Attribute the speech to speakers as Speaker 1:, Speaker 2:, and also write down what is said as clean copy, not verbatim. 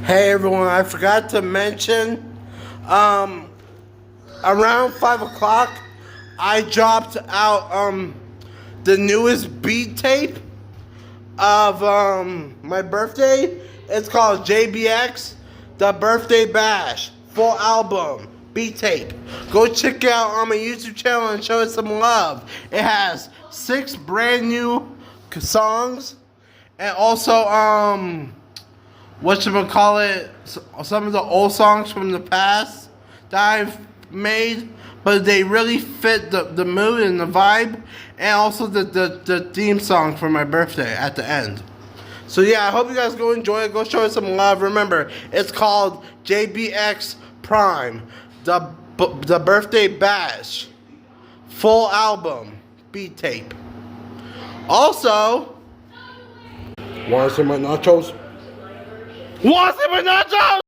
Speaker 1: Hey everyone, I forgot to mention, around 5 o'clock, I dropped out, the newest beat tape of, my birthday. It's called JBX, The Birthday Bash, full album, beat tape. Go check it out on my YouTube channel and show it some love. It has 6 brand new songs, and also, whatchamacallit, some of the old songs from the past that I've made, but they really fit the mood and the vibe, and also the theme song for my birthday at the end. So yeah, I hope you guys go enjoy it. Go show it some love. Remember, it's called JBX Prime, the Birthday Bash, full album, beat tape. Also, wanna see my nachos? Want some nachos?